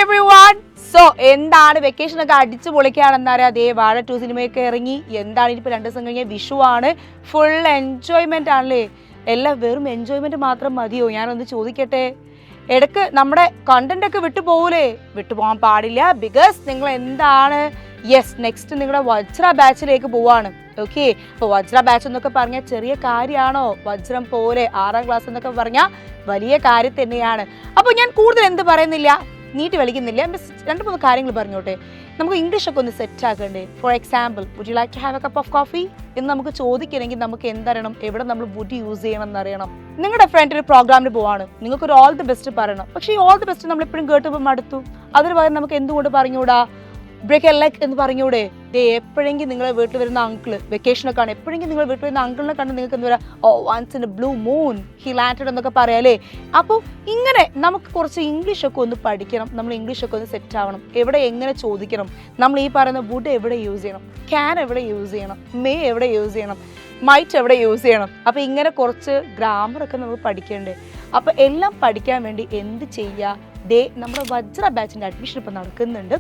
everyone. So, എന്താണ് vacation ഒക്കെ അടിച്ചു പൊളിക്കുകയാണെന്നറിയാം. അതേ വാഴ 2 സിനിമയൊക്കെ ഇറങ്ങി. എന്താണ് ഇനിയിപ്പോൾ 2 ദിവസം കഴിഞ്ഞാൽ വിഷു ആണ്. ഫുൾ എൻജോയ്മെന്റ് ആണല്ലേ. എല്ലാം വെറും എൻജോയ്മെന്റ് മാത്രം മതിയോ? ഞാനൊന്ന് ചോദിക്കട്ടെ. ഇടയ്ക്ക് നമ്മുടെ കണ്ടന്റ് ഒക്കെ വിട്ടുപോകൂലേ? വിട്ടുപോകാൻ പാടില്ല. ബിക്കോസ് നിങ്ങൾ എന്താണ് നെക്സ്റ്റ് നിങ്ങളുടെ വജ്ര ബാച്ചിലേക്ക് പോവാണ്. ഓക്കെ, അപ്പോൾ വജ്ര ബാച്ച് എന്നൊക്കെ പറഞ്ഞാൽ ചെറിയ കാര്യമാണോ? വജ്രം പോലെ 6ാം ക്ലാസ് എന്നൊക്കെ പറഞ്ഞാൽ വലിയ കാര്യം തന്നെയാണ്. അപ്പോൾ ഞാൻ കൂടുതൽ എന്ത് പറയുന്നില്ല, നീട്ടി വലിക്കുന്നില്ല. 2-3 കാര്യങ്ങൾ പറഞ്ഞോട്ടെ. നമുക്ക് ഇംഗ്ലീഷൊക്കെ ഒന്ന് സെറ്റ് ആക്കണ്ടേ? For example, would you like to have a cup of coffee എന്ന് നമുക്ക് ചോദിക്കണമെങ്കിൽ നമുക്ക് എന്തറിയണം, എവിടെ നമ്മൾ വുഡ് യൂസ് ചെയ്യണം എന്നറിയണം. നിങ്ങളുടെ ഫ്രണ്ട് ഒരു പ്രോഗ്രാമിന് പോവാണ്, നിങ്ങൾക്കൊരു ഓൾ ദി ബെസ്റ്റ് പറയണം. പക്ഷേ ഈ ഓൾ ദി ബെസ്റ്റ് നമ്മൾ എപ്പോഴും കേട്ടപ്പോൾ മടുത്തു. അതിന് പകരം നമുക്ക് എന്തുകൊണ്ട് പറഞ്ഞുകൂടാ, ബ്രേക്ക് എ ലെഗ് എന്ന് പറഞ്ഞൂടെ? എപ്പോഴെങ്കിലും നിങ്ങൾ വീട്ടിൽ വരുന്ന അങ്കിള്, വെക്കേഷനൊക്കെ ആണ്, എപ്പോഴെങ്കിലും നിങ്ങൾ വീട്ടിൽ വരുന്ന അങ്കിളിനെ കണ്ട് നിങ്ങൾക്ക് എന്താ പറയുക, once in a blue moon he landed എന്നൊക്കെ പറയാല്ലേ. അപ്പോൾ ഇങ്ങനെ നമുക്ക് കുറച്ച് ഇംഗ്ലീഷൊക്കെ ഒന്ന് പഠിക്കണം. നമ്മൾ ഇംഗ്ലീഷൊക്കെ ഒന്ന് സെറ്റ് ആവണം. എവിടെ എങ്ങനെ ചോദിക്കണം, നമ്മൾ ഈ പറയുന്ന വുഡ് എവിടെ യൂസ് ചെയ്യണം, ക്യാൻ എവിടെ യൂസ് ചെയ്യണം, മേ എവിടെ യൂസ് ചെയ്യണം, മൈറ്റ് എവിടെ യൂസ് ചെയ്യണം. അപ്പോൾ ഇങ്ങനെ കുറച്ച് ഗ്രാമറൊക്കെ നമ്മൾ പഠിക്കേണ്ടേ. അപ്പോൾ എല്ലാം പഠിക്കാൻ വേണ്ടി എന്ത് ചെയ്യുക, നമ്മുടെ വജ്ര ബാച്ചിൻ്റെ അഡ്മിഷൻ ഇപ്പോൾ നടക്കുന്നുണ്ട്.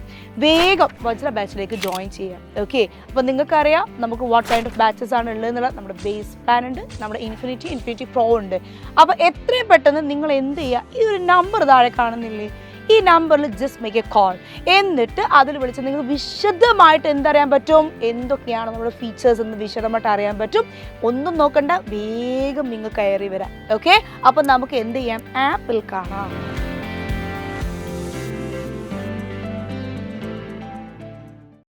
വേഗം വജ്ര ബാച്ചിലേക്ക് ജോയിൻ ചെയ്യാം. ഓക്കെ, അപ്പോൾ നിങ്ങൾക്കറിയാം നമുക്ക് വാട്ട് കൈൻഡ് ഓഫ് ബാച്ചസ് ആണ് ഉള്ളതെന്നുള്ള. നമ്മുടെ ബേസ് പ്ലാൻ ഉണ്ട്, നമ്മുടെ ഇൻഫിനിറ്റി പ്രോ ഉണ്ട്. അപ്പോൾ എത്രയും പെട്ടെന്ന് നിങ്ങൾ എന്ത് ചെയ്യുക, ഈ ഒരു നമ്പർ താഴെ കാണുന്നില്ലേ, ഈ നമ്പറിൽ ജസ്റ്റ് മേക്ക് എ കോൾ. എന്നിട്ട് അതിൽ വിളിച്ച് നിങ്ങൾക്ക് വിശദമായിട്ട് എന്തറിയാൻ പറ്റും, എന്തൊക്കെയാണ് നമ്മുടെ ഫീച്ചേഴ്സ് എന്ന് വിശദമായിട്ട് അറിയാൻ പറ്റും. ഒന്നും നോക്കണ്ട, വേഗം നിങ്ങൾ കയറി വരാം. ഓക്കെ, അപ്പോൾ നമുക്ക് എന്ത് ചെയ്യാം, ആപ്പിൽ കാണാം.